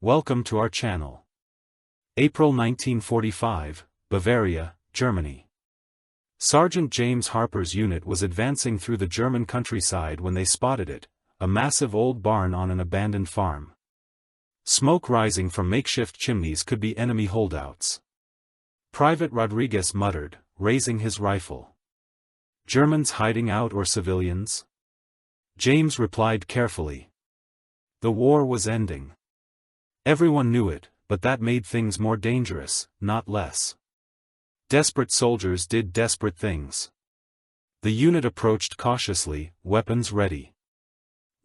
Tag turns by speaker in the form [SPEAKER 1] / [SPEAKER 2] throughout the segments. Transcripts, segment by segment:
[SPEAKER 1] Welcome to our channel. April 1945, Bavaria, Germany. Sergeant James Harper's unit was advancing through the German countryside when they spotted it, a massive old barn on an abandoned farm. Smoke rising from makeshift chimneys could be enemy holdouts. Private Rodriguez muttered, raising his rifle. Germans hiding out or civilians? James replied carefully. The war was ending. Everyone knew it, but that made things more dangerous, not less. Desperate soldiers did desperate things. The unit approached cautiously, weapons ready.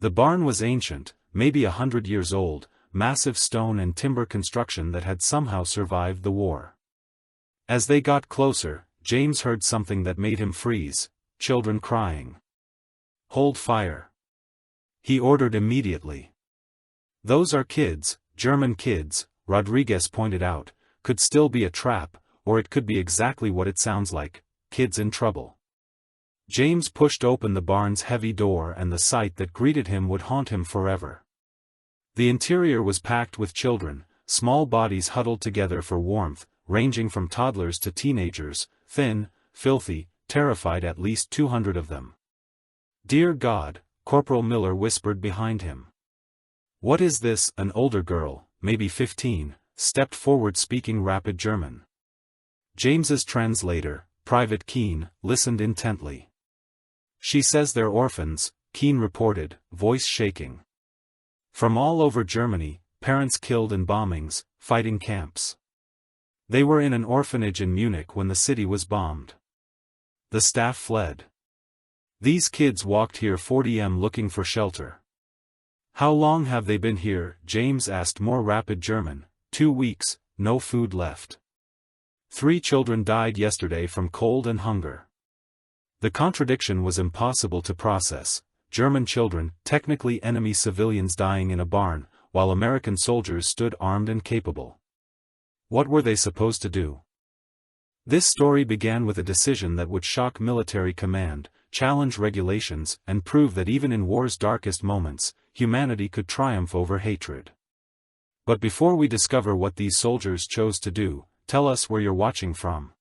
[SPEAKER 1] The barn was ancient, maybe 100 years old, massive stone and timber construction that had somehow survived the war. As they got closer, James heard something that made him freeze, children crying. Hold fire. He ordered immediately. Those are kids, German kids, Rodriguez pointed out, could still be a trap, or it could be exactly what it sounds like, kids in trouble. James pushed open the barn's heavy door and the sight that greeted him would haunt him forever. The interior was packed with children, small bodies huddled together for warmth, ranging from toddlers to teenagers, thin, filthy, terrified, at least 200 of them. "Dear God," Corporal Miller whispered behind him. "What is this?" An older girl, maybe 15, stepped forward speaking rapid German. James's translator, Private Keene, listened intently. "She says they're orphans," Keene reported, voice shaking. "From all over Germany, parents killed in bombings, fighting camps. They were in an orphanage in Munich when the city was bombed. The staff fled. These kids walked here 40 m looking for shelter." "How long have they been here?" James asked more rapid German. 2 weeks, no food left. 3 children died yesterday from cold and hunger." The contradiction was impossible to process. German children, technically enemy civilians, dying in a barn, while American soldiers stood armed and capable. What were they supposed to do? This story began with a decision that would shock military command, challenge regulations, and prove that even in war's darkest moments, humanity could triumph over hatred. But before we discover what these soldiers chose to do, tell us where you're watching from.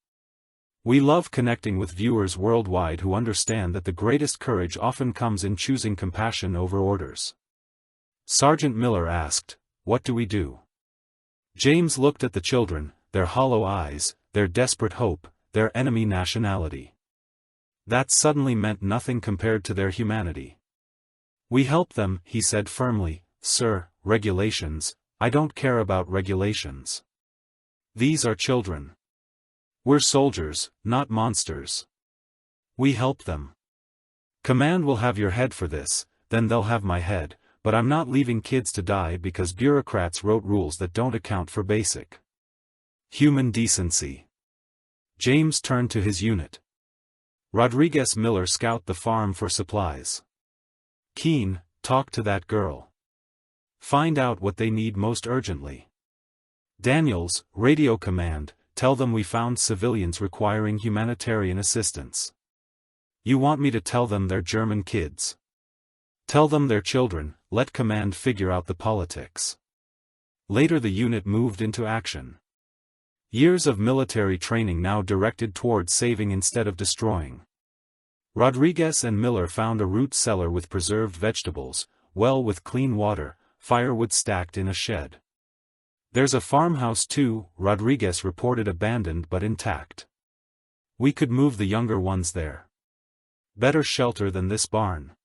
[SPEAKER 1] We love connecting with viewers worldwide who understand that the greatest courage often comes in choosing compassion over orders. Sergeant Miller asked, "What do we do?" James looked at the children, their hollow eyes, their desperate hope, their enemy nationality. That suddenly meant nothing compared to their humanity. "We help them," he said firmly. "Sir, regulations, I don't care about regulations. These are children. We're soldiers, not monsters. We help them. Command will have your head for this, then they'll have my head, but I'm not leaving kids to die because bureaucrats wrote rules that don't account for basic human decency." James turned to his unit. Rodriguez Miller, scout the farm for supplies. Keene, talk to that girl. Find out what they need most urgently. Daniels, radio command, tell them we found civilians requiring humanitarian assistance. You want me to tell them they're German kids? Tell them they're children, let command figure out the politics. Later the unit moved into action. Years of military training now directed towards saving instead of destroying. Rodriguez and Miller found a root cellar with preserved vegetables, well with clean water, firewood stacked in a shed. "There's a farmhouse too," Rodriguez reported, abandoned but intact. "We could move the younger ones there. Better shelter than this barn."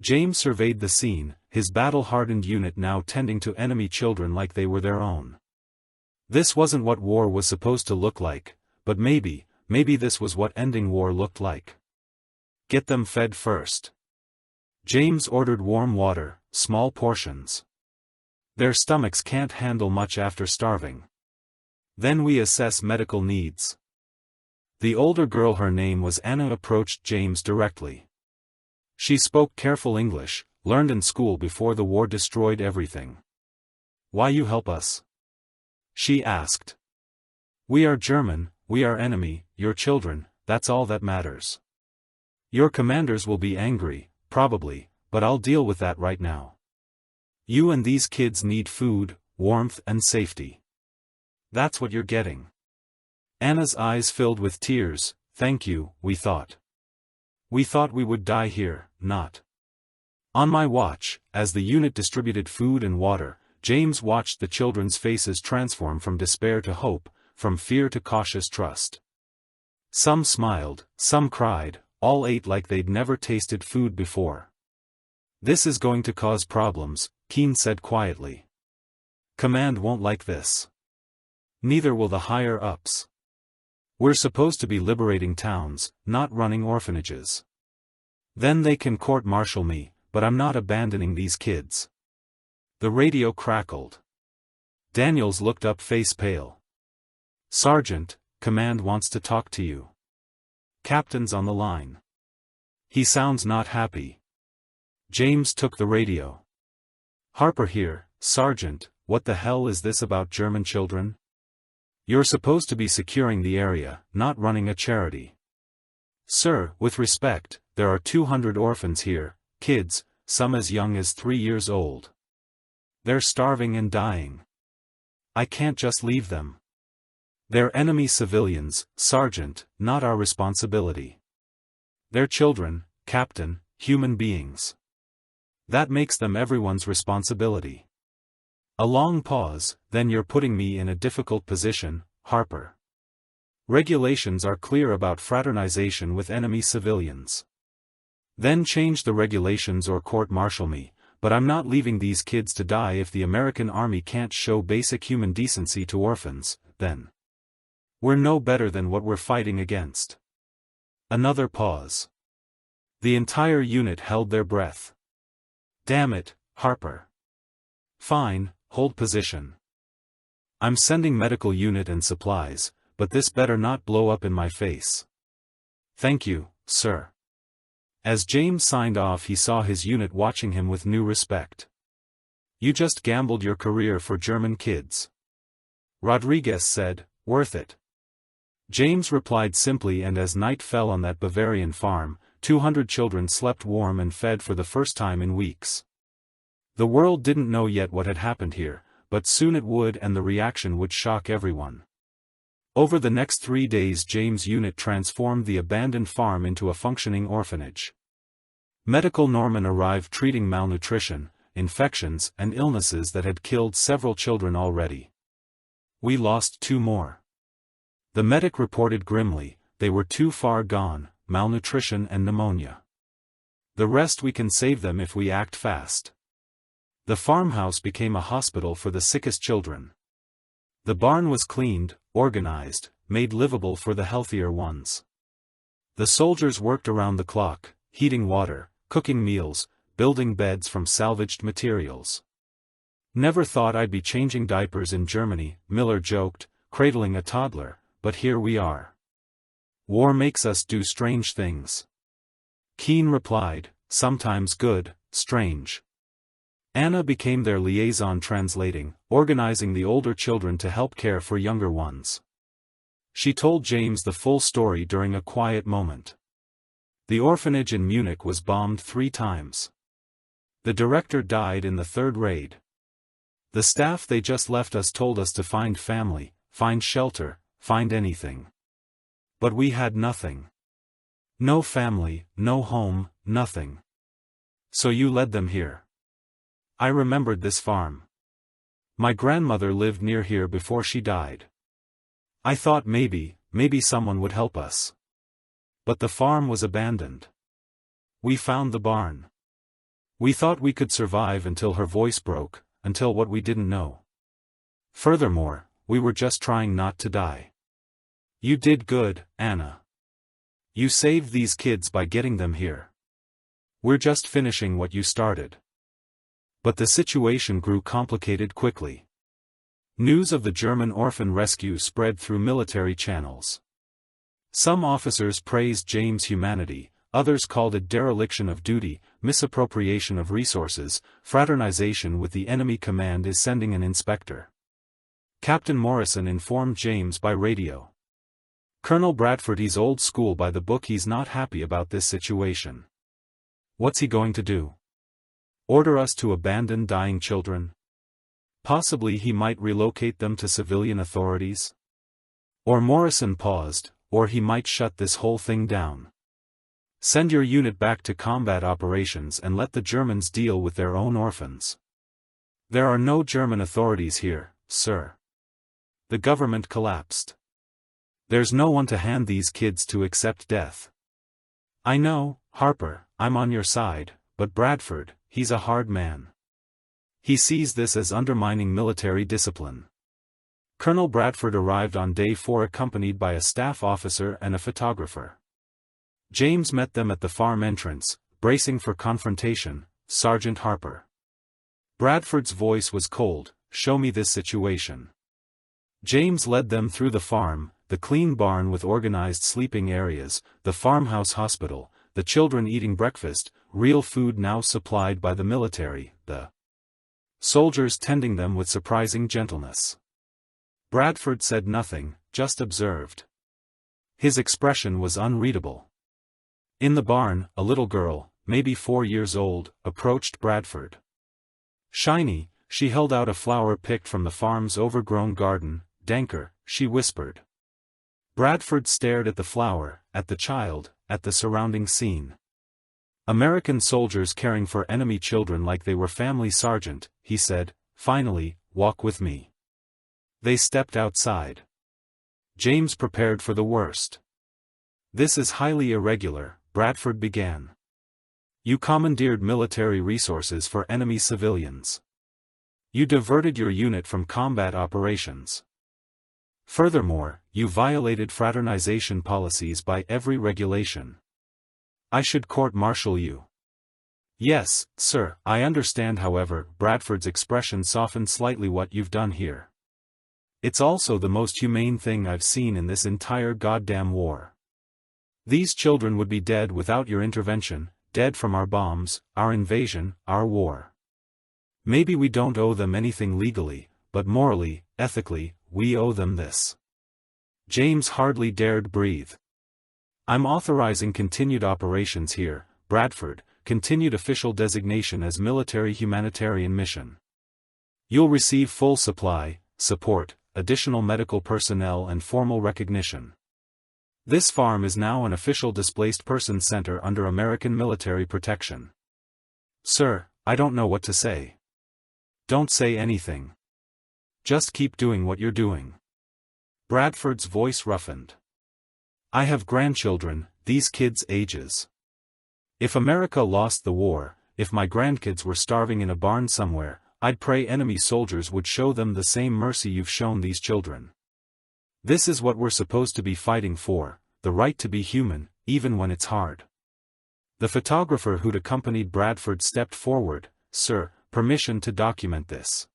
[SPEAKER 1] James surveyed the scene, his battle-hardened unit now tending to enemy children like they were their own. This wasn't what war was supposed to look like, but maybe this was what ending war looked like. "Get them fed first." James ordered warm water, small portions. "Their stomachs can't handle much after starving. Then we assess medical needs." The older girl, her name was Anna, approached James directly. She spoke careful English, learned in school before the war destroyed everything. "Why you help us?" she asked. "We are German, we are enemy, your children, that's all that matters. Your commanders will be angry, probably, but I'll deal with that right now. You and these kids need food, warmth and safety. That's what you're getting. Anna's eyes filled with tears. Thank you, we thought. We thought we would die here, not. On my watch, as the unit distributed food and water, James watched the children's faces transform from despair to hope, from fear to cautious trust. Some smiled, some cried, all ate like they'd never tasted food before. This is going to cause problems, Keane said quietly. Command won't like this. Neither will the higher-ups. We're supposed to be liberating towns, not running orphanages. Then they can court-martial me, but I'm not abandoning these kids. The radio crackled. Daniels looked up face pale. Sergeant, Command wants to talk to you. Captain's on the line. He sounds not happy. James took the radio. Harper here, Sergeant, what the hell is this about German children? You're supposed to be securing the area, not running a charity. Sir, with respect, there are 200 orphans here, kids, some as young as 3 years old. They're starving and dying. I can't just leave them. They're enemy civilians, Sergeant, not our responsibility. They're children, Captain, human beings. That makes them everyone's responsibility. A long pause, then you're putting me in a difficult position, Harper. Regulations are clear about fraternization with enemy civilians. Then change the regulations or court-martial me, but I'm not leaving these kids to die if the American Army can't show basic human decency to orphans, then. We're no better than what we're fighting against. Another pause. The entire unit held their breath. Damn it, Harper. Fine, hold position. I'm sending medical unit and supplies, but this better not blow up in my face. Thank you, sir. As James signed off, he saw his unit watching him with new respect. You just gambled your career for German kids. Rodriguez said, worth it. James replied simply, and as night fell on that Bavarian farm, 200 children slept warm and fed for the first time in weeks. The world didn't know yet what had happened here, but soon it would, and the reaction would shock everyone. Over the next 3 days, James' unit transformed the abandoned farm into a functioning orphanage. Medical Norman arrived treating malnutrition, infections, and illnesses that had killed several children already. We lost 2 more. The medic reported grimly, they were too far gone, malnutrition and pneumonia. The rest we can save them if we act fast. The farmhouse became a hospital for the sickest children. The barn was cleaned, organized, made livable for the healthier ones. The soldiers worked around the clock, heating water, cooking meals, building beds from salvaged materials. Never thought I'd be changing diapers in Germany, Miller joked, cradling a toddler, but here we are. War makes us do strange things. Keane replied, sometimes good, strange. Anna became their liaison, translating, organizing the older children to help care for younger ones. She told James the full story during a quiet moment. The orphanage in Munich was bombed 3 times. The director died in the 3rd raid. The staff they just left us told us to find family, find shelter, find anything. But we had nothing. No family, no home, nothing. So you led them here. I remembered this farm. My grandmother lived near here before she died. I thought maybe someone would help us. But the farm was abandoned. We found the barn. We thought we could survive until her voice broke, until what we didn't know. Furthermore, we were just trying not to die. You did good, Anna. You saved these kids by getting them here. We're just finishing what you started. But the situation grew complicated quickly. News of the German orphan rescue spread through military channels. Some officers praised James' humanity, others called it dereliction of duty, misappropriation of resources. Fraternization with the enemy command is sending an inspector. Captain Morrison informed James by radio. Colonel Bradford, he's old school by the book, he's not happy about this situation. What's he going to do? Order us to abandon dying children? Possibly he might relocate them to civilian authorities? Or Morrison paused, or he might shut this whole thing down. Send your unit back to combat operations and let the Germans deal with their own orphans. There are no German authorities here, sir. The government collapsed. There's no one to hand these kids to except death. I know, Harper, I'm on your side, but Bradford, he's a hard man. He sees this as undermining military discipline. Colonel Bradford arrived on day 4 accompanied by a staff officer and a photographer. James met them at the farm entrance, bracing for confrontation. Sergeant Harper. Bradford's voice was cold. Show me this situation. James led them through the farm, the clean barn with organized sleeping areas, the farmhouse hospital, the children eating breakfast, real food now supplied by the military, the soldiers tending them with surprising gentleness. Bradford said nothing, just observed. His expression was unreadable. In the barn, a little girl, maybe 4 years old, approached Bradford. Shiny, she held out a flower picked from the farm's overgrown garden. Danker, she whispered. Bradford stared at the flower, at the child, at the surrounding scene. American soldiers caring for enemy children like they were family. Sergeant, he said, finally, walk with me. They stepped outside. James prepared for the worst. This is highly irregular, Bradford began. You commandeered military resources for enemy civilians. You diverted your unit from combat operations. Furthermore, you violated fraternization policies by every regulation. I should court-martial you. Yes, sir, I understand. However, Bradford's expression softened slightly. What you've done here. It's also the most humane thing I've seen in this entire goddamn war. These children would be dead without your intervention, dead from our bombs, our invasion, our war. Maybe we don't owe them anything legally, but morally, ethically, we owe them this. James hardly dared breathe. I'm authorizing continued operations here, Bradford, continued official designation as military humanitarian mission. You'll receive full supply, support, additional medical personnel and formal recognition. This farm is now an official displaced person center under American military protection. Sir, I don't know what to say. Don't say anything. Just keep doing what you're doing. Bradford's voice roughened. I have grandchildren, these kids' ages. If America lost the war, if my grandkids were starving in a barn somewhere, I'd pray enemy soldiers would show them the same mercy you've shown these children. This is what we're supposed to be fighting for, the right to be human, even when it's hard. The photographer who'd accompanied Bradford stepped forward. Sir, permission to document this.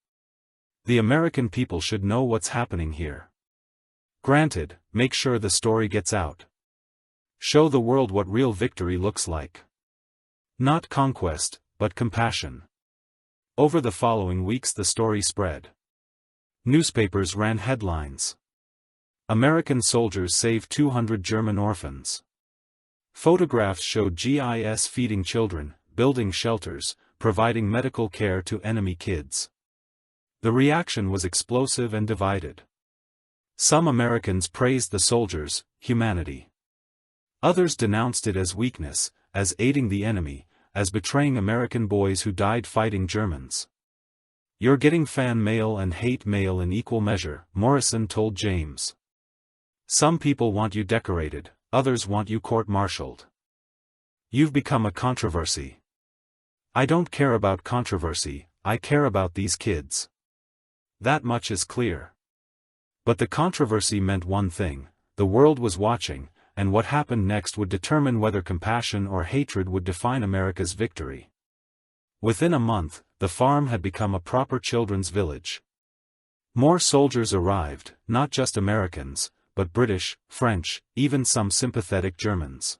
[SPEAKER 1] The American people should know what's happening here. Granted, make sure the story gets out. Show the world what real victory looks like. Not conquest, but compassion. Over the following weeks the story spread. Newspapers ran headlines. American soldiers save 200 German orphans. Photographs showed GIS feeding children, building shelters, providing medical care to enemy kids. The reaction was explosive and divided. Some Americans praised the soldiers' humanity. Others denounced it as weakness, as aiding the enemy, as betraying American boys who died fighting Germans. You're getting fan mail and hate mail in equal measure, Morrison told James. Some people want you decorated, others want you court-martialed. You've become a controversy. I don't care about controversy, I care about these kids. That much is clear. But the controversy meant one thing: the world was watching, and what happened next would determine whether compassion or hatred would define America's victory. Within a month, the farm had become a proper children's village. More soldiers arrived, not just Americans, but British, French, even some sympathetic Germans.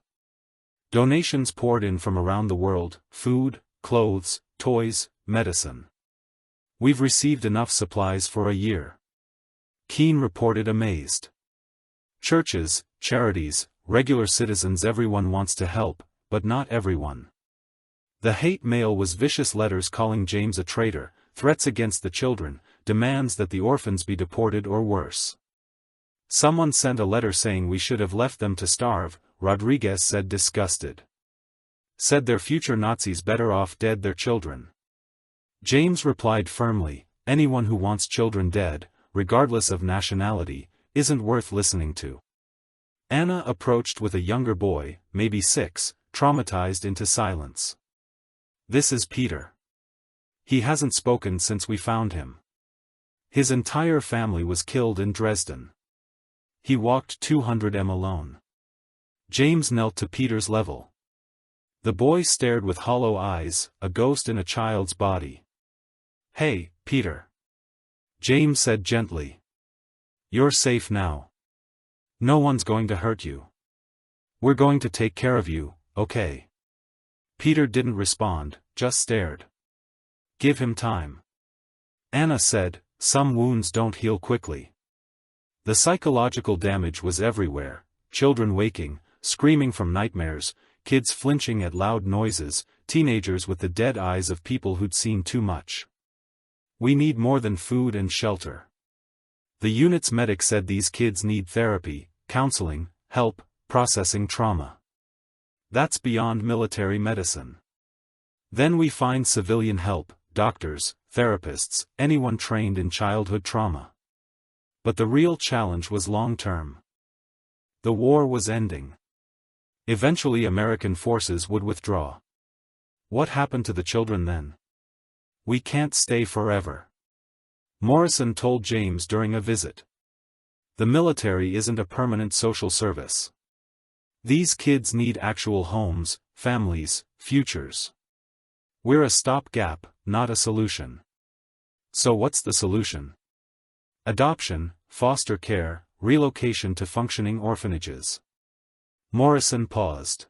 [SPEAKER 1] Donations poured in from around the world: food, clothes, toys, medicine. We've received enough supplies for a year. Keane reported, amazed. Churches, charities, regular citizens, everyone wants to help, but not everyone. The hate mail was vicious letters calling James a traitor, threats against the children, demands that the orphans be deported or worse. Someone sent a letter saying we should have left them to starve, Rodriguez said, disgusted. Said their future Nazis better off dead their children. James replied firmly, anyone who wants children dead, regardless of nationality, isn't worth listening to. Anna approached with a younger boy, maybe 6, traumatized into silence. This is Peter. He hasn't spoken since we found him. His entire family was killed in Dresden. He walked 200 m alone. James knelt to Peter's level. The boy stared with hollow eyes, a ghost in a child's body. Hey, Peter. James said gently. You're safe now. No one's going to hurt you. We're going to take care of you, okay? Peter didn't respond, just stared. Give him time. Anna said, some wounds don't heal quickly. The psychological damage was everywhere, children waking, screaming from nightmares, kids flinching at loud noises, teenagers with the dead eyes of people who'd seen too much. We need more than food and shelter. The unit's medic said these kids need therapy, counseling, help, processing trauma. That's beyond military medicine. Then we find civilian help, doctors, therapists, anyone trained in childhood trauma. But the real challenge was long-term. The war was ending. Eventually American forces would withdraw. What happened to the children then? We can't stay forever. Morrison told James during a visit. The military isn't a permanent social service. These kids need actual homes, families, futures. We're a stopgap, not a solution. So what's the solution? Adoption, foster care, relocation to functioning orphanages. Morrison paused.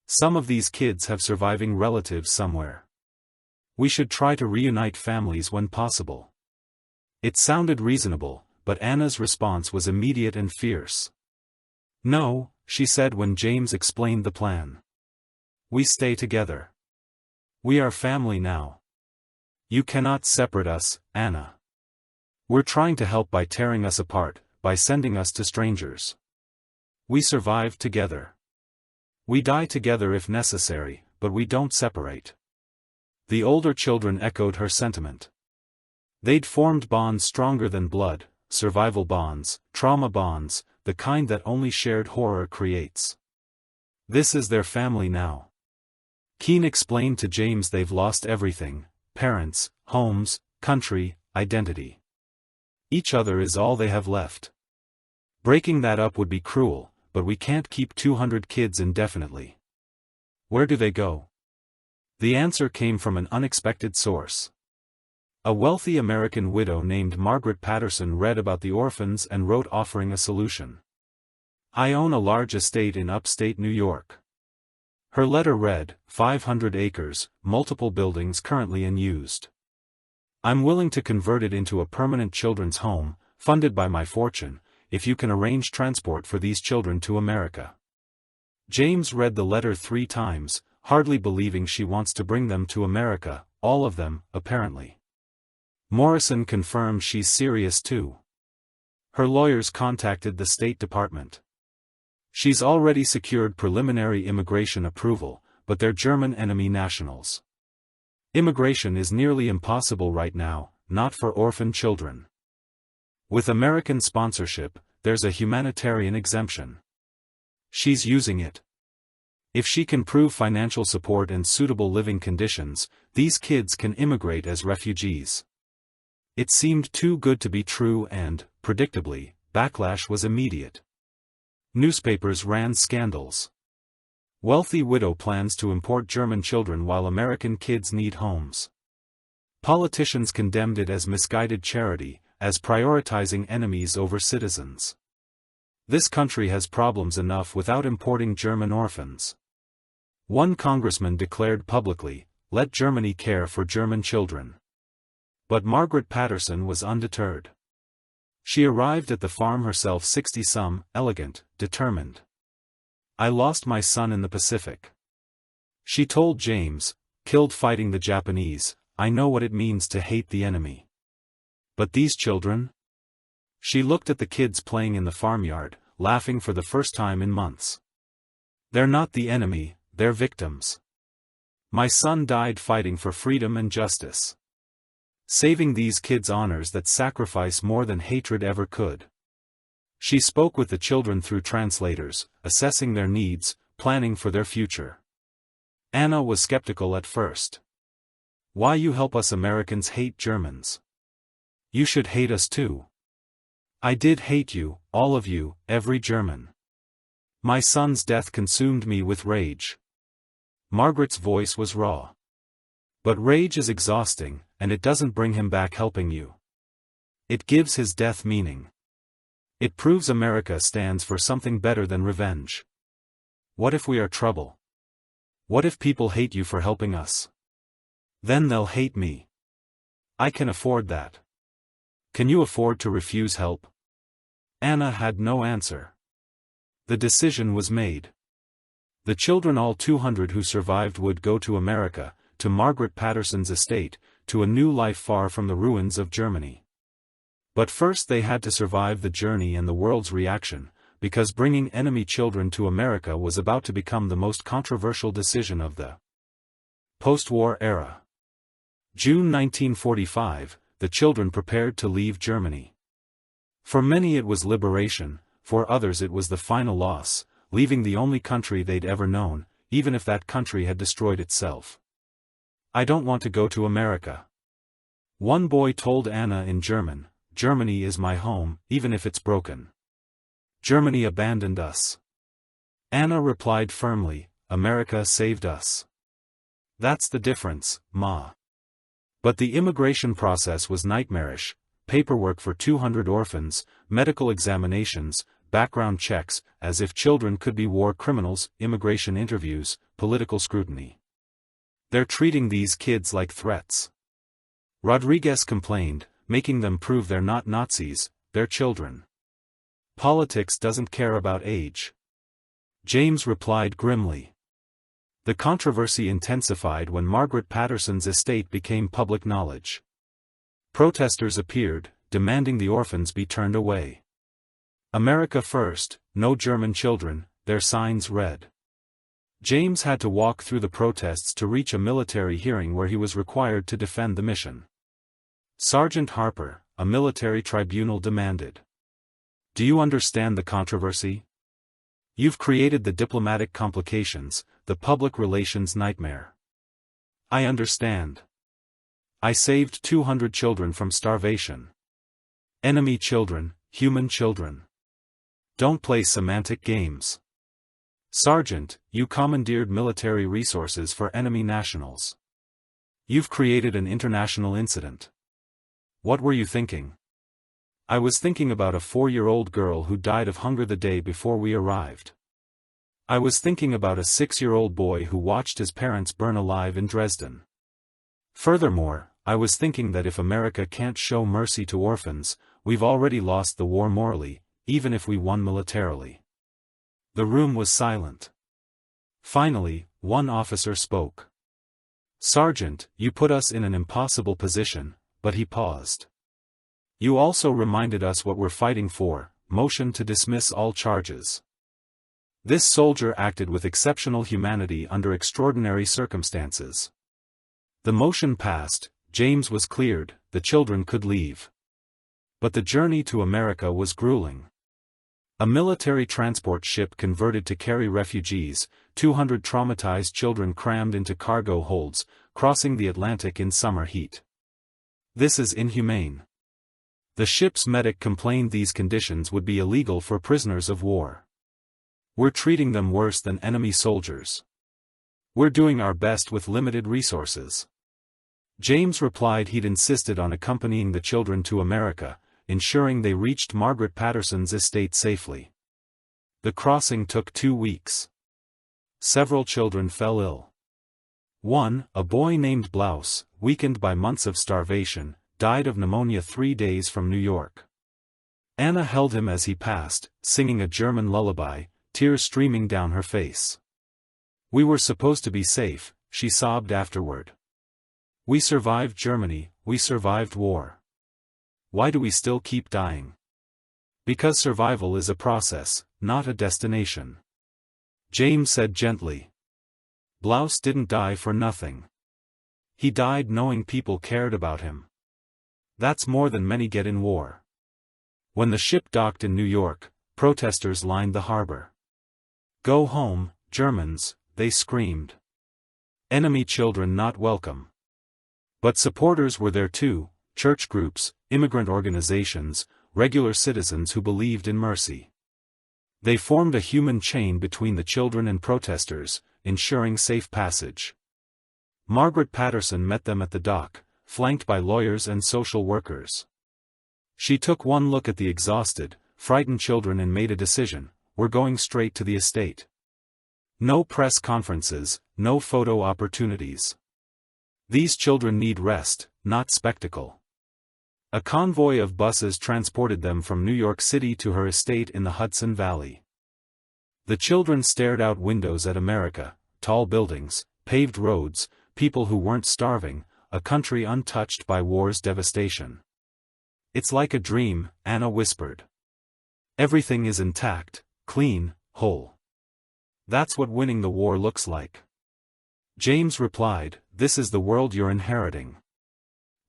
[SPEAKER 1] Some of these kids have surviving relatives somewhere. We should try to reunite families when possible. It sounded reasonable, but Anna's response was immediate and fierce. No, she said when James explained the plan. We stay together. We are family now. You cannot separate us, Anna. We're trying to help by tearing us apart, by sending us to strangers. We survive together. We die together if necessary, but we don't separate. The older children echoed her sentiment. They'd formed bonds stronger than blood, survival bonds, trauma bonds, the kind that only shared horror creates. This is their family now. Keane explained to James they've lost everything, parents, homes, country, identity. Each other is all they have left. Breaking that up would be cruel, but we can't keep 200 kids indefinitely. Where do they go? The answer came from an unexpected source. A wealthy American widow named Margaret Patterson read about the orphans and wrote offering a solution. I own a large estate in upstate New York. Her letter read, 500 acres, multiple buildings currently unused. I'm willing to convert it into a permanent children's home, funded by my fortune, if you can arrange transport for these children to America. James read the letter 3 times, hardly believing she wants to bring them to America, all of them, apparently. Morrison confirmed she's serious too. Her lawyers contacted the State Department. She's already secured preliminary immigration approval, but they're German enemy nationals. Immigration is nearly impossible right now, not for orphan children. With American sponsorship, there's a humanitarian exemption. She's using it. If she can prove financial support and suitable living conditions, these kids can immigrate as refugees. It seemed too good to be true and, predictably, backlash was immediate. Newspapers ran scandals. Wealthy widow plans to import German children while American kids need homes. Politicians condemned it as misguided charity, as prioritizing enemies over citizens. This country has problems enough without importing German orphans. One congressman declared publicly, let Germany care for German children. But Margaret Patterson was undeterred. She arrived at the farm herself 60-some, elegant, determined. I lost my son in the Pacific. She told James, killed fighting the Japanese, I know what it means to hate the enemy. But these children? She looked at the kids playing in the farmyard, laughing for the first time in months. They're not the enemy, they're victims. My son died fighting for freedom and justice. Saving these kids honors that sacrifice more than hatred ever could. She spoke with the children through translators, assessing their needs, planning for their future. Anna was skeptical at first. Why you help us Americans hate Germans? You should hate us too. I did hate you, all of you, every German. My son's death consumed me with rage. Margaret's voice was raw. But rage is exhausting, and it doesn't bring him back helping you. It gives his death meaning. It proves America stands for something better than revenge. What if we are trouble? What if people hate you for helping us? Then they'll hate me. I can afford that. Can you afford to refuse help? Anna had no answer. The decision was made. The children, all 200 who survived, would go to America, to Margaret Patterson's estate, to a new life far from the ruins of Germany. But first they had to survive the journey and the world's reaction, because bringing enemy children to America was about to become the most controversial decision of the post-war era. June 1945, the children prepared to leave Germany. For many it was liberation, for others it was the final loss, leaving the only country they'd ever known, even if that country had destroyed itself. I don't want to go to America. One boy told Anna in German, Germany is my home, even if it's broken. Germany abandoned us. Anna replied firmly, America saved us. That's the difference, Ma. But the immigration process was nightmarish, paperwork for 200 orphans, medical examinations, background checks, as if children could be war criminals, immigration interviews, political scrutiny. They're treating these kids like threats. Rodriguez complained, making them prove they're not Nazis, they're children. Politics doesn't care about age. James replied grimly. The controversy intensified when Margaret Patterson's estate became public knowledge. Protesters appeared, demanding the orphans be turned away. America first, no German children, their signs read. James had to walk through the protests to reach a military hearing where he was required to defend the mission. Sergeant Harper, a military tribunal, demanded. Do you understand the controversy? You've created the diplomatic complications, the public relations nightmare. I understand. I saved 200 children from starvation. Enemy children, human children. Don't play semantic games. Sergeant, you commandeered military resources for enemy nationals. You've created an international incident. What were you thinking? I was thinking about a 4-year-old girl who died of hunger the day before we arrived. I was thinking about a 6-year-old boy who watched his parents burn alive in Dresden. Furthermore, I was thinking that if America can't show mercy to orphans, we've already lost the war morally, even if we won militarily. The room was silent. Finally, one officer spoke. Sergeant, you put us in an impossible position, but he paused. You also reminded us what we're fighting for, motion to dismiss all charges. This soldier acted with exceptional humanity under extraordinary circumstances. The motion passed, James was cleared, the children could leave. But the journey to America was grueling. A military transport ship converted to carry refugees, 200 traumatized children crammed into cargo holds, crossing the Atlantic in summer heat. This is inhumane. The ship's medic complained these conditions would be illegal for prisoners of war. We're treating them worse than enemy soldiers. We're doing our best with limited resources. James replied he'd insisted on accompanying the children to America, ensuring they reached Margaret Patterson's estate safely. The crossing took 2 weeks. Several children fell ill. One, a boy named Blouse, weakened by months of starvation, died of pneumonia 3 days from New York. Anna held him as he passed, singing a German lullaby, tears streaming down her face. We were supposed to be safe, she sobbed afterward. We survived Germany, we survived war. why do we still keep dying? Because survival is a process, not a destination. James said gently. Blouse didn't die for nothing. He died knowing people cared about him. That's more than many get in war. When the ship docked in New York, protesters lined the harbor. Go home, Germans, they screamed. Enemy children not welcome. But supporters were there too, church groups, immigrant organizations, regular citizens who believed in mercy. They formed a human chain between the children and protesters, ensuring safe passage. Margaret Patterson met them at the dock, flanked by lawyers and social workers. She took one look at the exhausted, frightened children and made a decision: we're going straight to the estate. No press conferences, no photo opportunities. These children need rest, not spectacle. A convoy of buses transported them from New York City to her estate in the Hudson Valley. The children stared out windows at America, tall buildings, paved roads, people who weren't starving, a country untouched by war's devastation. It's like a dream, Anna whispered. Everything is intact, clean, whole. That's what winning the war looks like. James replied, this is the world you're inheriting.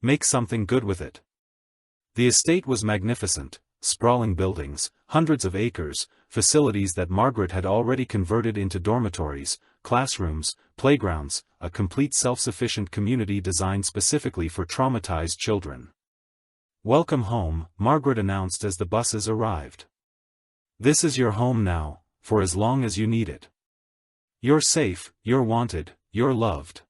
[SPEAKER 1] Make something good with it. The estate was magnificent, sprawling buildings, hundreds of acres, facilities that Margaret had already converted into dormitories, classrooms, playgrounds, a complete self-sufficient community designed specifically for traumatized children. Welcome home, Margaret announced as the buses arrived. This is your home now, for as long as you need it. You're safe, you're wanted, you're loved.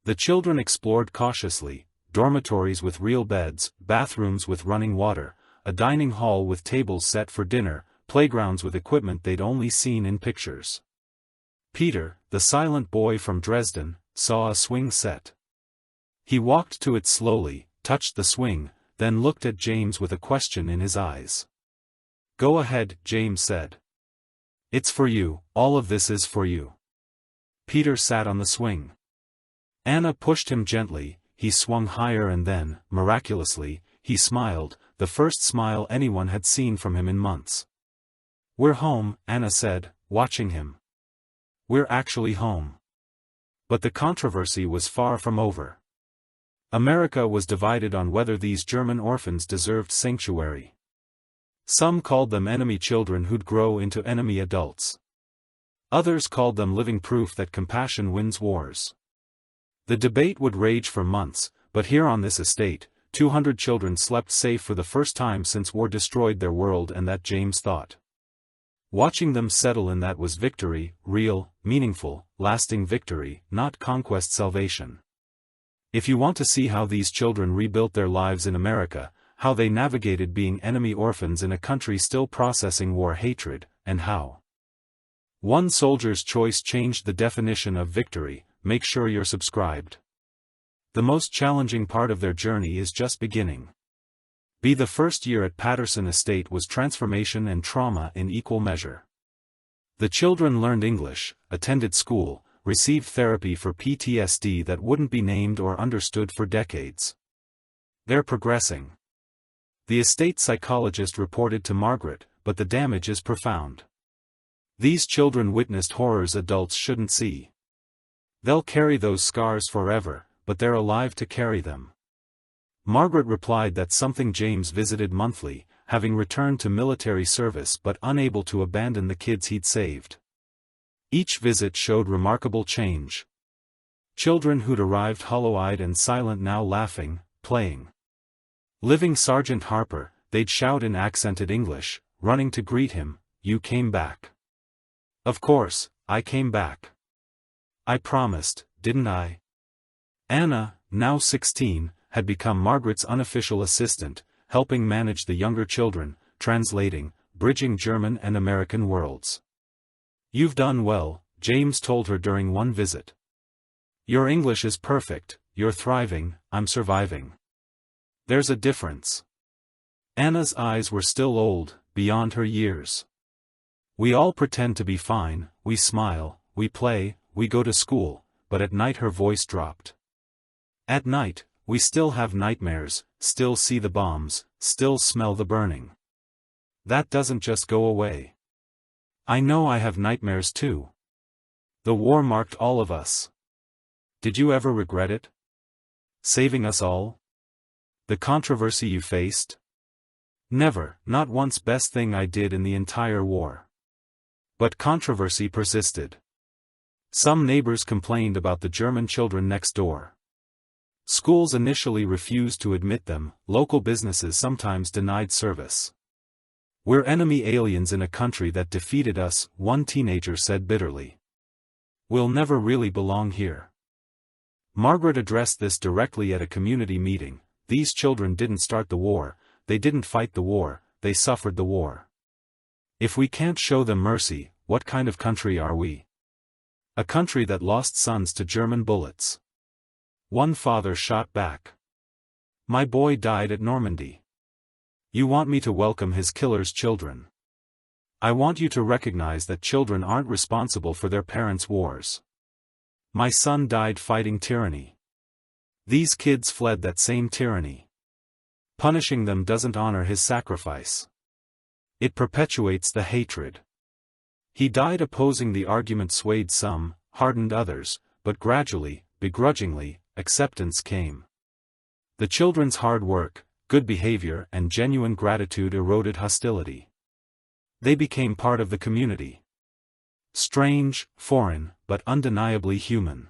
[SPEAKER 1] The children explored cautiously, dormitories with real beds, bathrooms with running water, a dining hall with tables set for dinner, playgrounds with equipment they'd only seen in pictures. Peter, the silent boy from Dresden, saw a swing set. He walked to it slowly, touched the swing, then looked at James with a question in his eyes. Go ahead, James said. It's for you, all of this is for you. Peter sat on the swing. Anna pushed him gently, he swung higher and then, miraculously, he smiled, the first smile anyone had seen from him in months. We're home, Anna said, watching him. We're actually home. But the controversy was far from over. America was divided on whether these German orphans deserved sanctuary. Some called them enemy children who'd grow into enemy adults. Others called them living proof that compassion wins wars. The debate would rage for months, but here on this estate, 200 children slept safe for the first time since war destroyed their world, and that James thought. Watching them settle in that was victory, real, meaningful, lasting victory, not conquest salvation. If you want to see how these children rebuilt their lives in America, how they navigated being enemy orphans in a country still processing war hatred, and how one soldier's choice changed the definition of victory, make sure you're subscribed. The most challenging part of their journey is just beginning. The first year at Patterson Estate was transformation and trauma in equal measure. The children learned English, attended school, received therapy for PTSD that wouldn't be named or understood for decades. They're progressing. The estate psychologist reported to Margaret, but the damage is profound. These children witnessed horrors adults shouldn't see. They'll carry those scars forever, but they're alive to carry them. Margaret replied that something James visited monthly, having returned to military service but unable to abandon the kids he'd saved. Each visit showed remarkable change. Children who'd arrived hollow-eyed and silent now laughing, playing. Living Sergeant Harper, they'd shout in accented English, running to greet him, "You came back." "Of course, I came back. I promised, didn't I?" Anna, now 16, had become Margaret's unofficial assistant, helping manage the younger children, translating, bridging German and American worlds. "You've done well," James told her during one visit. "Your English is perfect, you're thriving, I'm surviving. There's a difference." Anna's eyes were still old, beyond her years. "We all pretend to be fine, we smile, we play, we go to school," but at night her voice dropped. At night, we still have nightmares, still see the bombs, still smell the burning. That doesn't just go away. I know I have nightmares too. The war marked all of us. Did you ever regret it? Saving us all? The controversy you faced? Never, not once. Best thing I did in the entire war. But controversy persisted. Some neighbors complained about the German children next door. Schools initially refused to admit them, local businesses sometimes denied service. We're enemy aliens in a country that defeated us, one teenager said bitterly. We'll never really belong here. Margaret addressed this directly at a community meeting. These children didn't start the war, they didn't fight the war, they suffered the war. If we can't show them mercy, what kind of country are we? A country that lost sons to German bullets. One father shot back. My boy died at Normandy. You want me to welcome his killer's children? I want you to recognize that children aren't responsible for their parents' wars. My son died fighting tyranny. These kids fled that same tyranny. Punishing them doesn't honor his sacrifice. It perpetuates the hatred. He died opposing the argument swayed some, hardened others, but gradually, begrudgingly, acceptance came. The children's hard work, good behavior and genuine gratitude eroded hostility. They became part of the community. Strange, foreign, but undeniably human.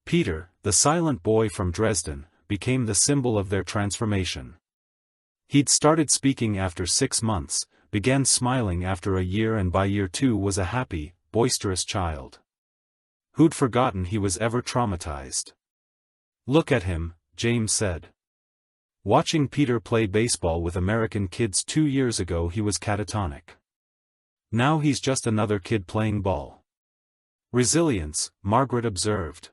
[SPEAKER 1] Peter, the silent boy from Dresden, became the symbol of their transformation. He'd started speaking after 6 months, began smiling after a year, and by year 2 was a happy, boisterous child. Who'd forgotten he was ever traumatized? Look at him, James said. Watching Peter play baseball with American kids 2 years ago, he was catatonic. Now he's just another kid playing ball. Resilience, Margaret observed.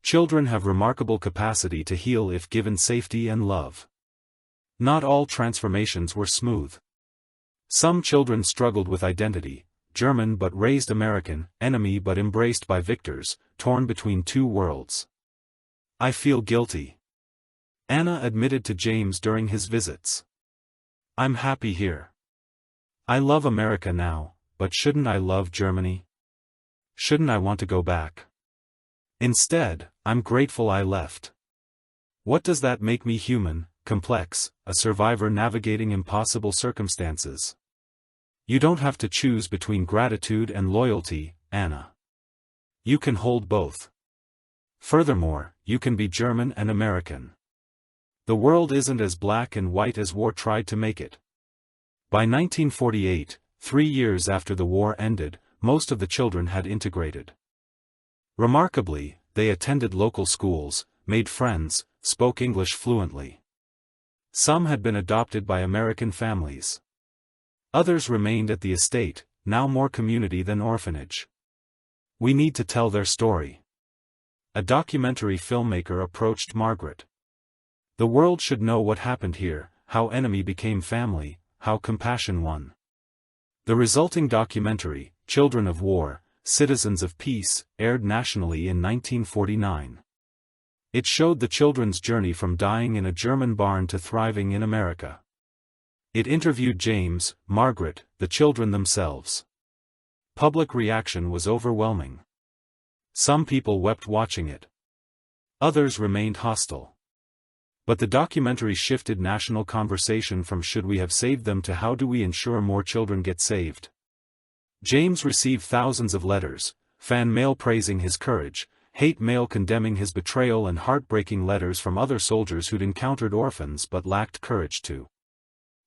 [SPEAKER 1] Children have remarkable capacity to heal if given safety and love. Not all transformations were smooth. Some children struggled with identity, German but raised American, enemy but embraced by victors, torn between two worlds. I feel guilty. Anna admitted to James during his visits. I'm happy here. I love America now, but shouldn't I love Germany? Shouldn't I want to go back? Instead, I'm grateful I left. What does that make me? Human, complex, a survivor navigating impossible circumstances. You don't have to choose between gratitude and loyalty, Anna. You can hold both. Furthermore, you can be German and American. The world isn't as black and white as war tried to make it. By 1948, 3 years after the war ended, most of the children had integrated. Remarkably, they attended local schools, made friends, spoke English fluently. Some had been adopted by American families. Others remained at the estate, now more community than orphanage. We need to tell their story. A documentary filmmaker approached Margaret. The world should know what happened here, how enemy became family, how compassion won. The resulting documentary, Children of War, Citizens of Peace, aired nationally in 1949. It showed the children's journey from dying in a German barn to thriving in America. It interviewed James, Margaret, the children themselves. Public reaction was overwhelming. Some people wept watching it. Others remained hostile. But the documentary shifted national conversation from should we have saved them to how do we ensure more children get saved. James received thousands of letters, fan mail praising his courage, hate mail condemning his betrayal, and heartbreaking letters from other soldiers who'd encountered orphans but lacked courage to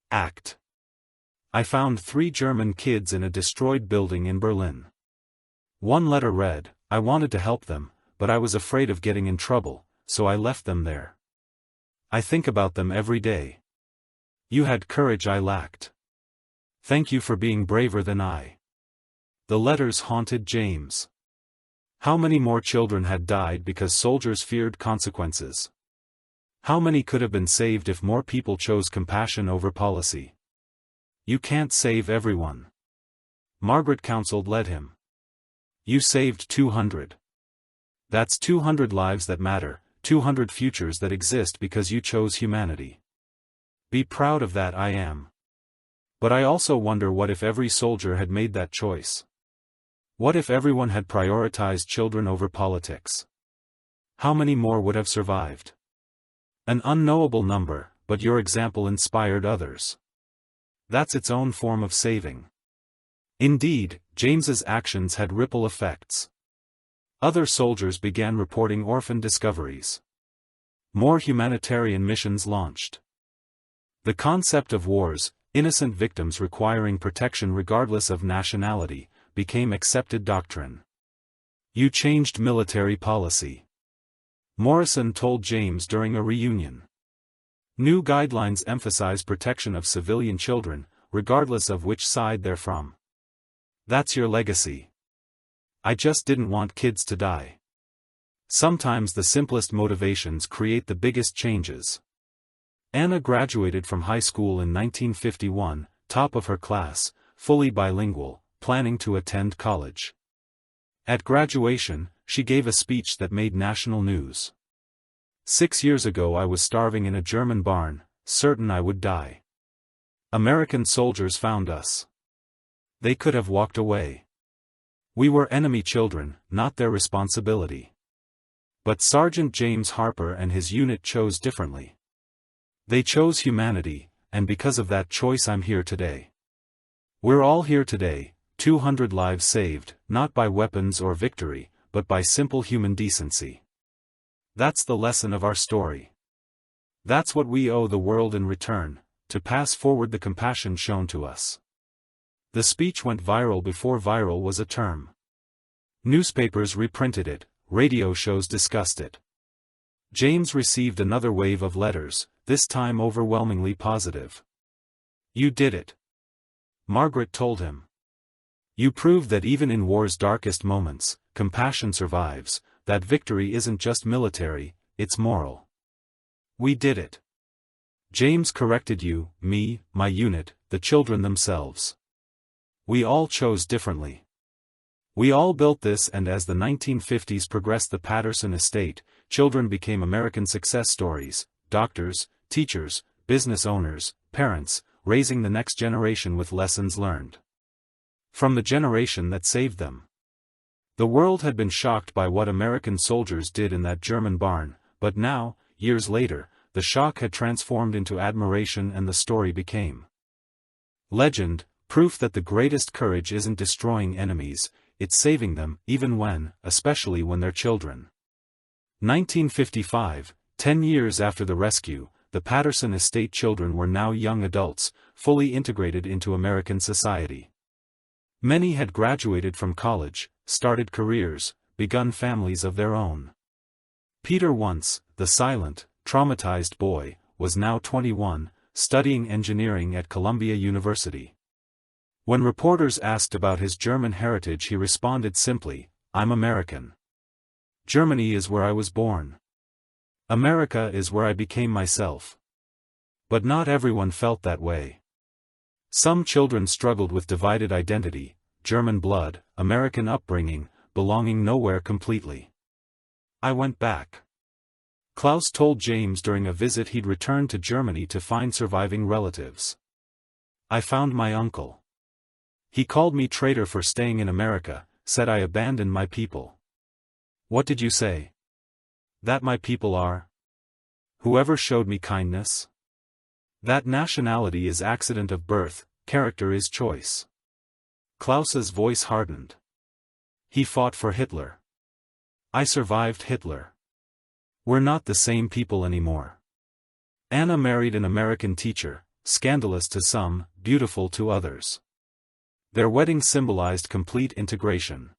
[SPEAKER 1] act. I found 3 German kids in a destroyed building in Berlin. One letter read, I wanted to help them, but I was afraid of getting in trouble, so I left them there. I think about them every day. You had courage I lacked. Thank you for being braver than I. The letters haunted James. How many more children had died because soldiers feared consequences? How many could have been saved if more people chose compassion over policy? You can't save everyone. Margaret counseled led him. You saved 200. That's 200 lives that matter, 200 futures that exist because you chose humanity. Be proud of that. I am. But I also wonder, what if every soldier had made that choice? What if everyone had prioritized children over politics? How many more would have survived? An unknowable number, but your example inspired others. That's its own form of saving. Indeed, James's actions had ripple effects. Other soldiers began reporting orphan discoveries. More humanitarian missions launched. The concept of wars, innocent victims requiring protection regardless of nationality, became accepted doctrine. You changed military policy. Morrison told James during a reunion. New guidelines emphasize protection of civilian children, regardless of which side they're from. That's your legacy. I just didn't want kids to die. Sometimes the simplest motivations create the biggest changes. Anna graduated from high school in 1951, top of her class, fully bilingual, planning to attend college. At graduation, she gave a speech that made national news. 6 years ago I was starving in a German barn, certain I would die. American soldiers found us. They could have walked away. We were enemy children, not their responsibility. But Sergeant James Harper and his unit chose differently. They chose humanity, and because of that choice I'm here today. We're all here today, 200 lives saved, not by weapons or victory, but by simple human decency. That's the lesson of our story. That's what we owe the world in return, to pass forward the compassion shown to us. The speech went viral before viral was a term. Newspapers reprinted it, radio shows discussed it. James received another wave of letters, this time overwhelmingly positive. You did it. Margaret told him. You proved that even in war's darkest moments, compassion survives, that victory isn't just military, it's moral. We did it. James corrected you, me, my unit, the children themselves. We all chose differently. We all built this, and as the 1950s progressed, the Patterson estate, children became American success stories, doctors, teachers, business owners, parents, raising the next generation with lessons learned from the generation that saved them. The world had been shocked by what American soldiers did in that German barn, but now, years later, the shock had transformed into admiration and the story became legend, proof that the greatest courage isn't destroying enemies, it's saving them, even when, especially when they're children. 1955, 10 years after the rescue, the Patterson estate children were now young adults, fully integrated into American society. Many had graduated from college, started careers, begun families of their own. Peter, once, the silent, traumatized boy, was now 21, studying engineering at Columbia University. When reporters asked about his German heritage, he responded simply, I'm American. Germany is where I was born. America is where I became myself. But not everyone felt that way. Some children struggled with divided identity, German blood, American upbringing, belonging nowhere completely. I went back. Klaus told James during a visit he'd returned to Germany to find surviving relatives. I found my uncle. He called me traitor for staying in America, said I abandoned my people. What did you say? That my people are? Whoever showed me kindness? That nationality is accident of birth, character is choice. Klaus's voice hardened. He fought for Hitler. I survived Hitler. We're not the same people anymore. Anna married an American teacher, scandalous to some, beautiful to others. Their wedding symbolized complete integration.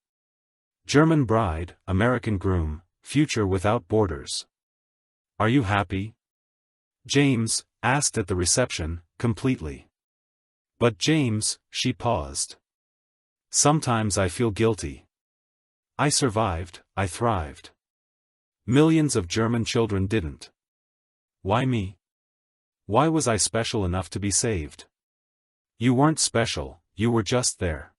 [SPEAKER 1] German bride, American groom, future without borders. Are you happy? James asked at the reception, completely. But James, she paused. Sometimes I feel guilty. I survived, I thrived. Millions of German children didn't. Why me? Why was I special enough to be saved? You weren't special, you were just there.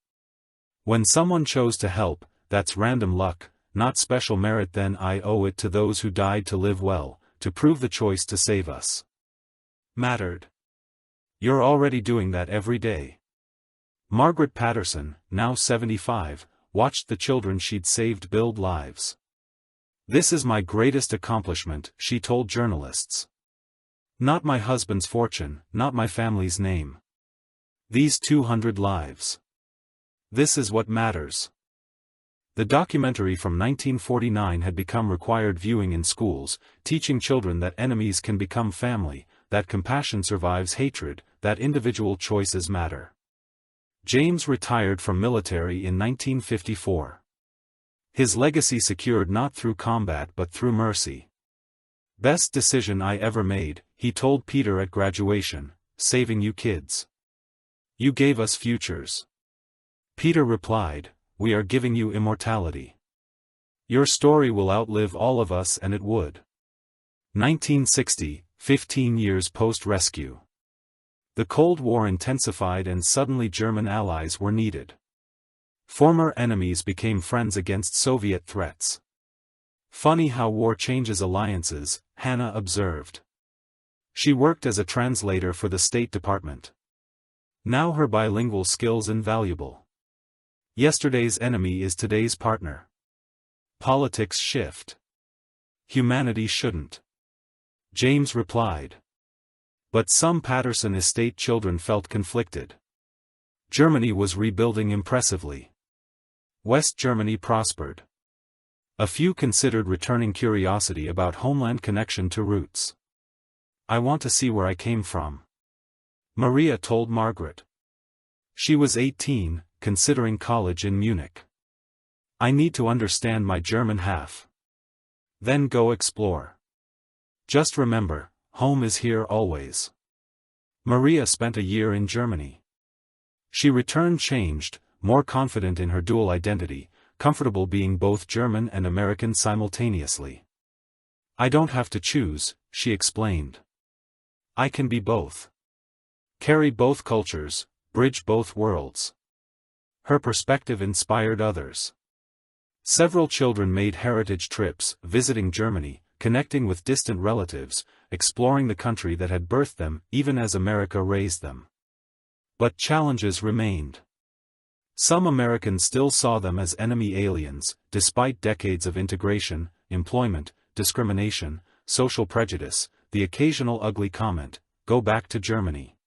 [SPEAKER 1] When someone chose to help, that's random luck, not special merit, then I owe it to those who died to live well, to prove the choice to save us mattered. You're already doing that every day. Margaret Patterson, now 75, watched the children she'd saved build lives. This is my greatest accomplishment, she told journalists. Not my husband's fortune, not my family's name. These 200 lives. This is what matters. The documentary from 1949 had become required viewing in schools, teaching children that enemies can become family, that compassion survives hatred, that individual choices matter. James retired from military in 1954. His legacy secured not through combat but through mercy. Best decision I ever made, he told Peter at graduation, saving you kids. You gave us futures. Peter replied, we are giving you immortality. Your story will outlive all of us, and it would. 1960, 15 years post-rescue. The Cold War intensified and suddenly German allies were needed. Former enemies became friends against Soviet threats. Funny how war changes alliances, Hannah observed. She worked as a translator for the State Department. Now her bilingual skills invaluable. Yesterday's enemy is today's partner. Politics shift. Humanity shouldn't. James replied. But some Patterson estate children felt conflicted. Germany was rebuilding impressively. West Germany prospered. A few considered returning, curiosity about homeland connection to roots. I want to see where I came from, Maria told Margaret. She was 18, considering college in Munich. I need to understand my German half. Then go explore. Just remember, home is here always. Maria spent a year in Germany. She returned changed, more confident in her dual identity, comfortable being both German and American simultaneously. I don't have to choose, she explained. I can be both. Carry both cultures, bridge both worlds. Her perspective inspired others. Several children made heritage trips, visiting Germany, connecting with distant relatives, exploring the country that had birthed them, even as America raised them. But challenges remained. Some Americans still saw them as enemy aliens, despite decades of integration, employment, discrimination, social prejudice, the occasional ugly comment, "Go back to Germany."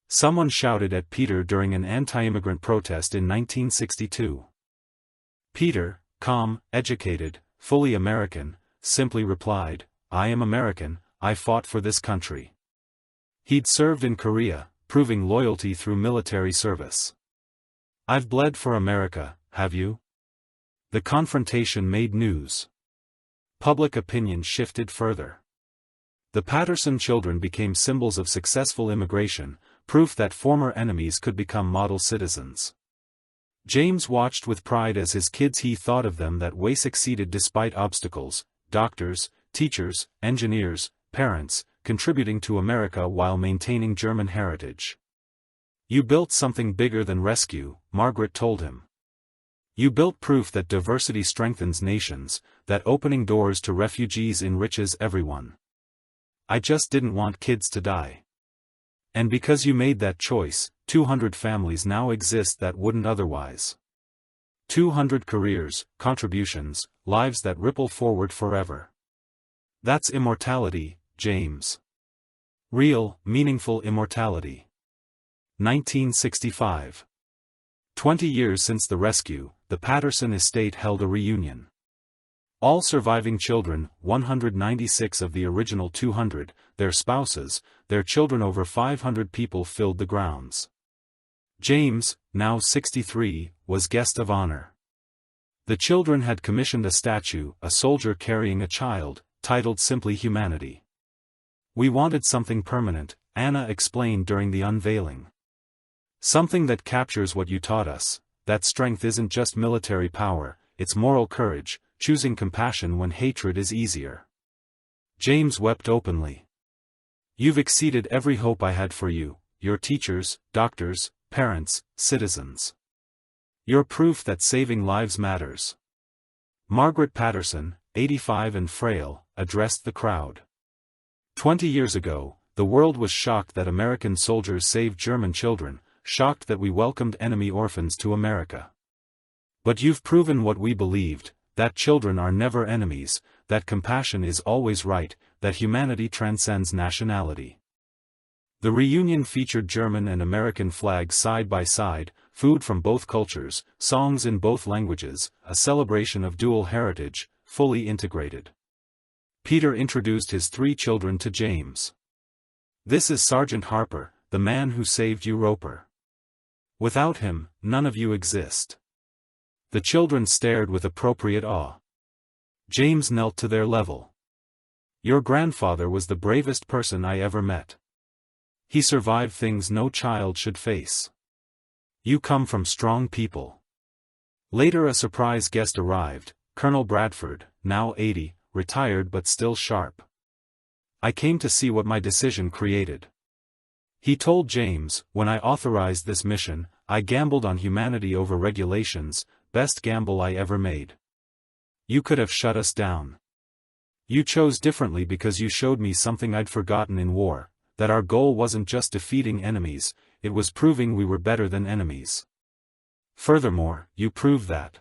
[SPEAKER 1] Someone shouted at Peter during an anti-immigrant protest in 1962. Peter, calm, educated, fully American, simply replied, "I am American, I fought for this country." He'd served in Korea, proving loyalty through military service. "I've bled for America, have you?" The confrontation made news. Public opinion shifted further. The Patterson children became symbols of successful immigration, proof that former enemies could become model citizens. James watched with pride as his kids he thought of them that way succeeded despite obstacles, doctors, teachers, engineers, parents, contributing to America while maintaining German heritage. "You built something bigger than rescue," Margaret told him. "You built proof that diversity strengthens nations, that opening doors to refugees enriches everyone. I just didn't want kids to die. And because you made that choice, 200 families now exist that wouldn't otherwise. 200 careers, contributions, lives that ripple forward forever. That's immortality, James. Real, meaningful immortality." 1965. 20 years since the rescue, the Patterson estate held a reunion. All surviving children, 196 of the original 200, their spouses, their children, over 500 people filled the grounds. James, now 63, was guest of honor. The children had commissioned a statue, a soldier carrying a child, titled simply Humanity. "We wanted something permanent," Anna explained during the unveiling. "Something that captures what you taught us, that strength isn't just military power, it's moral courage, choosing compassion when hatred is easier." James wept openly. "You've exceeded every hope I had for you, your teachers, doctors, parents, citizens. You're proof that saving lives matters. Margaret Patterson, 85 and frail, addressed the crowd. 20 years ago, the world was shocked that American soldiers saved German children, shocked that we welcomed enemy orphans to America. But you've proven what we believed, that children are never enemies, that compassion is always right, that humanity transcends nationality. The reunion featured German and American flags side by side, food from both cultures, songs in both languages, a celebration of dual heritage, fully integrated. Peter introduced his 3 children to James. "This is Sergeant Harper, the man who saved you, Roper. Without him, none of you exist." The children stared with appropriate awe. James knelt to their level. "Your grandfather was the bravest person I ever met. He survived things no child should face. You come from strong people." Later a surprise guest arrived, Colonel Bradford, now 80, retired but still sharp. "I came to see what my decision created." He told James, "When I authorized this mission, I gambled on humanity over regulations, best gamble I ever made. You could have shut us down. You chose differently because you showed me something I'd forgotten in war, that our goal wasn't just defeating enemies, it was proving we were better than enemies. Furthermore, you proved that."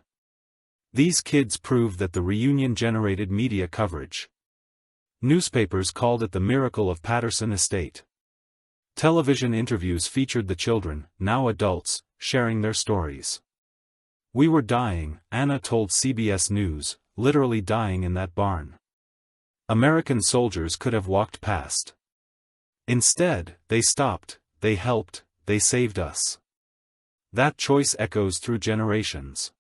[SPEAKER 1] These kids proved that the reunion generated media coverage. Newspapers called it the miracle of Patterson Estate. Television interviews featured the children, now adults, sharing their stories. "We were dying," Anna told CBS News, "literally dying in that barn. American soldiers could have walked past. Instead, they stopped, they helped, they saved us. That choice echoes through generations.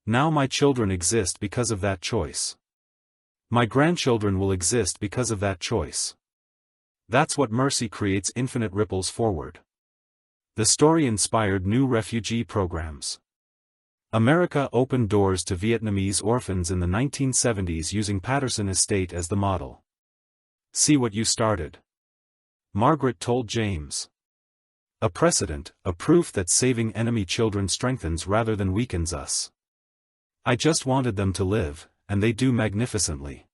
[SPEAKER 1] Now my children exist because of that choice. My grandchildren will exist because of that choice. That's what mercy creates, infinite ripples forward." The story inspired new refugee programs. America opened doors to Vietnamese orphans in the 1970s using Patterson Estate as the model. "See what you started," Margaret told James. "A precedent, a proof that saving enemy children strengthens rather than weakens us. I just wanted them to live, and they do magnificently."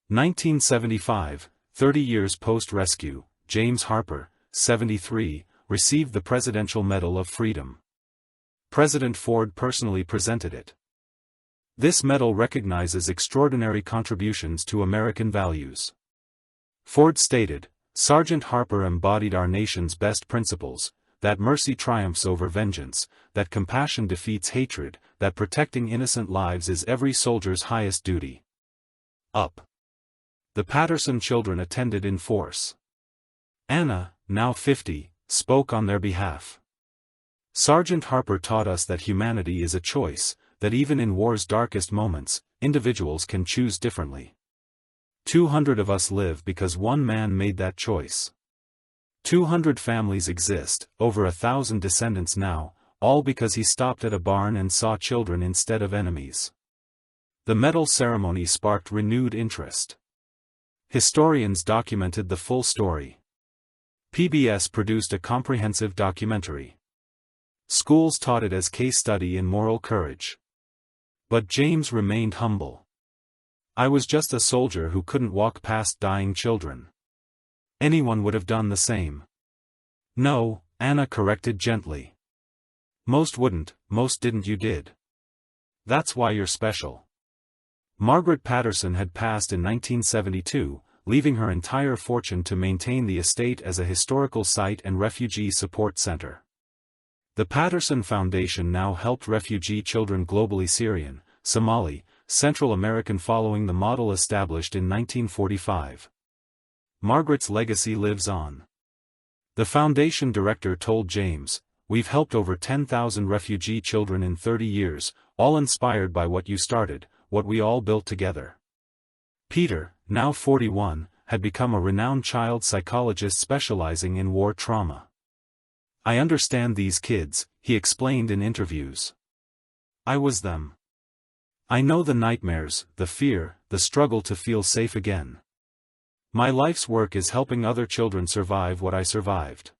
[SPEAKER 1] 1975, 30 years post-rescue, James Harper, 73, received the Presidential Medal of Freedom. President Ford personally presented it. This medal recognizes extraordinary contributions to American values. Ford stated, "Sergeant Harper embodied our nation's best principles, that mercy triumphs over vengeance, that compassion defeats hatred, that protecting innocent lives is every soldier's highest duty." Up. The Patterson children attended in force. Anna, now 50, spoke on their behalf. "Sergeant Harper taught us that humanity is a choice, that even in war's darkest moments, individuals can choose differently. 200 of us live because one man made that choice. 200 families exist, over 1,000 descendants now, all because he stopped at a barn and saw children instead of enemies." The medal ceremony sparked renewed interest. Historians documented the full story. PBS produced a comprehensive documentary. Schools taught it as case study in moral courage. But James remained humble. "I was just a soldier who couldn't walk past dying children. Anyone would have done the same." "No," Anna corrected gently. "Most wouldn't, most didn't, you did. That's why you're special." Margaret Patterson had passed in 1972, leaving her entire fortune to maintain the estate as a historical site and refugee support center. The Patterson Foundation now helped refugee children globally, Syrian, Somali, Central American, following the model established in 1945. Margaret's legacy lives on. The foundation director told James, "We've helped over 10,000 refugee children in 30 years, all inspired by what you started, what we all built together." Peter, now 41, had become a renowned child psychologist specializing in war trauma. "I understand these kids," he explained in interviews. "I was them. I know the nightmares, the fear, the struggle to feel safe again. My life's work is helping other children survive what I survived."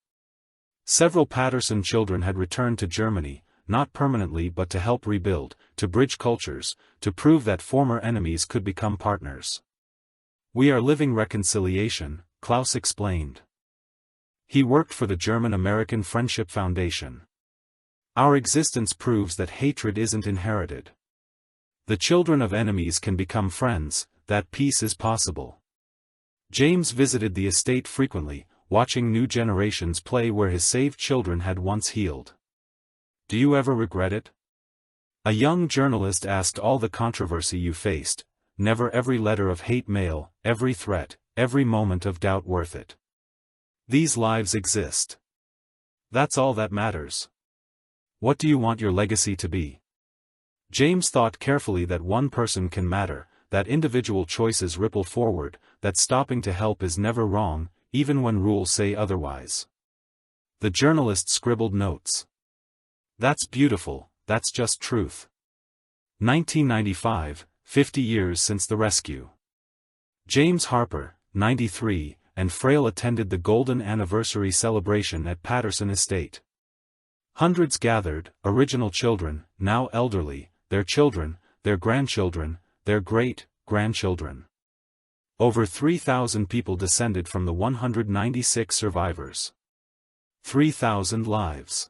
[SPEAKER 1] Several Patterson children had returned to Germany, not permanently but to help rebuild, to bridge cultures, to prove that former enemies could become partners. We are living reconciliation, Klaus explained. He worked for the German-American Friendship Foundation. Our existence proves that hatred isn't inherited. The children of enemies can become friends, that peace is possible. James visited the estate frequently, watching new generations play where his saved children had once healed. Do you ever regret it? A young journalist asked. All the controversy you faced, never every letter of hate mail, every threat, every moment of doubt worth it. These lives exist. That's all that matters. What do you want your legacy to be? James thought carefully. That one person can matter, that individual choices ripple forward, that stopping to help is never wrong, even when rules say otherwise. The journalist scribbled notes. That's beautiful, that's just truth. 1995, 50 years since the rescue. James Harper, 93, and frail attended the golden anniversary celebration at Patterson Estate. Hundreds gathered, original children, now elderly, their children, their grandchildren, their great-grandchildren. Over 3,000 people descended from the 196 survivors. 3,000 lives.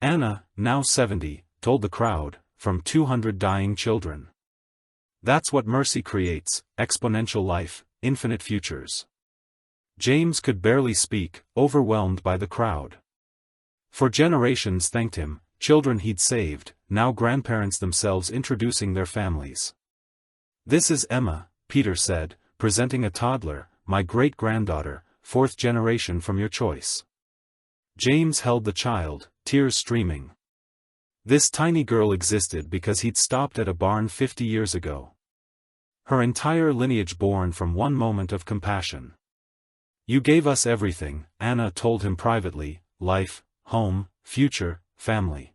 [SPEAKER 1] Anna, now 70, told the crowd, from 200 dying children. That's what mercy creates, exponential life, infinite futures. James could barely speak, overwhelmed by the crowd. For generations thanked him, children he'd saved, now grandparents themselves introducing their families. This is Emma, Peter said, presenting a toddler, my great-granddaughter, fourth generation from your choice. James held the child, tears streaming. This tiny girl existed because he'd stopped at a barn 50 years ago. Her entire lineage born from one moment of compassion. You gave us everything, Anna told him privately, life, home, future, family.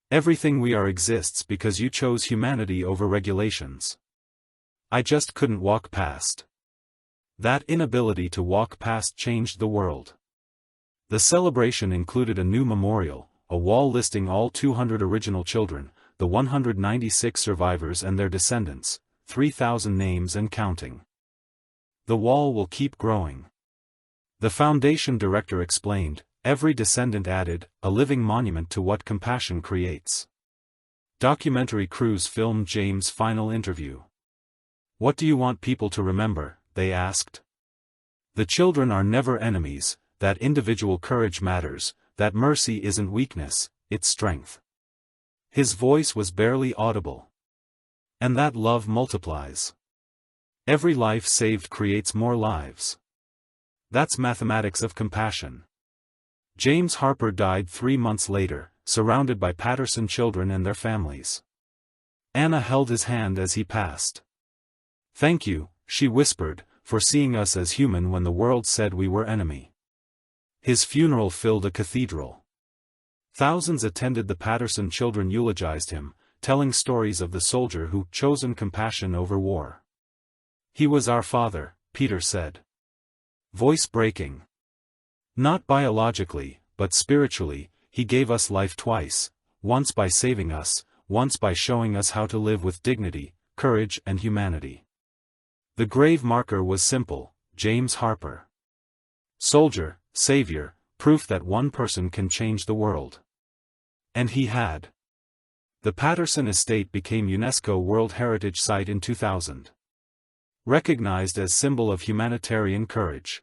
[SPEAKER 1] Everything we are exists because you chose humanity over regulations. I just couldn't walk past. That inability to walk past changed the world. The celebration included a new memorial, a wall listing all 200 original children, the 196 survivors and their descendants, 3,000 names and counting. The wall will keep growing. The foundation director explained, every descendant added, a living monument to what compassion creates. Documentary crews filmed James' final interview. What do you want people to remember? They asked. The children are never enemies, that individual courage matters, that mercy isn't weakness, it's strength. His voice was barely audible. And that love multiplies. Every life saved creates more lives. That's mathematics of compassion. James Harper died 3 months later, surrounded by Patterson children and their families. Anna held his hand as he passed. Thank you, she whispered, for seeing us as human when the world said we were enemy. His funeral filled a cathedral. Thousands attended. The Patterson children eulogized him, telling stories of the soldier who chosen compassion over war. He was our father, Peter said. Voice breaking. Not biologically, but spiritually, he gave us life twice, once by saving us, once by showing us how to live with dignity, courage and humanity. The grave marker was simple, James Harper. Soldier, savior, proof that one person can change the world. And he had. The Patterson Estate became UNESCO World Heritage Site in 2000. Recognized as symbol of humanitarian courage.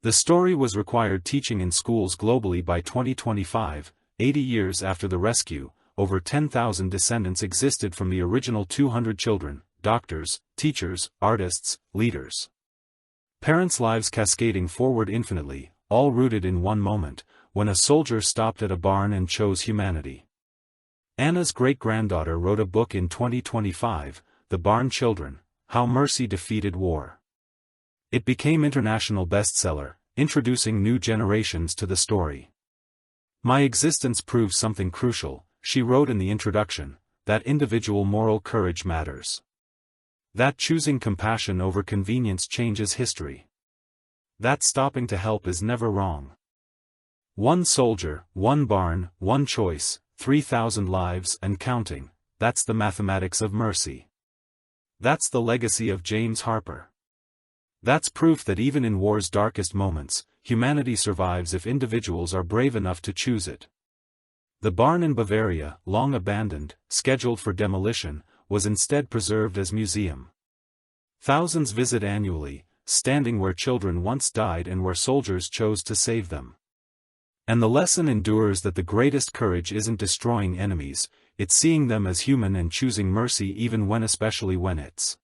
[SPEAKER 1] The story was required teaching in schools globally by 2025, 80 years after the rescue. Over 10,000 descendants existed from the original 200 children, doctors, teachers, artists, leaders. Parents' lives cascading forward infinitely, all rooted in one moment, when a soldier stopped at a barn and chose humanity. Anna's great-granddaughter wrote a book in 2025, The Barn Children, How Mercy Defeated War. It became international bestseller, introducing new generations to the story. My existence proves something crucial, she wrote in the introduction, that individual moral courage matters. That choosing compassion over convenience changes history. That stopping to help is never wrong. One soldier, one barn, one choice, 3,000 lives and counting, that's the mathematics of mercy. That's the legacy of James Harper. That's proof that even in war's darkest moments, humanity survives if individuals are brave enough to choose it. The barn in Bavaria, long abandoned, scheduled for demolition, was instead preserved as museum. Thousands visit annually, standing where children once died and where soldiers chose to save them. And the lesson endures that the greatest courage isn't destroying enemies, it's seeing them as human and choosing mercy even when, especially when it's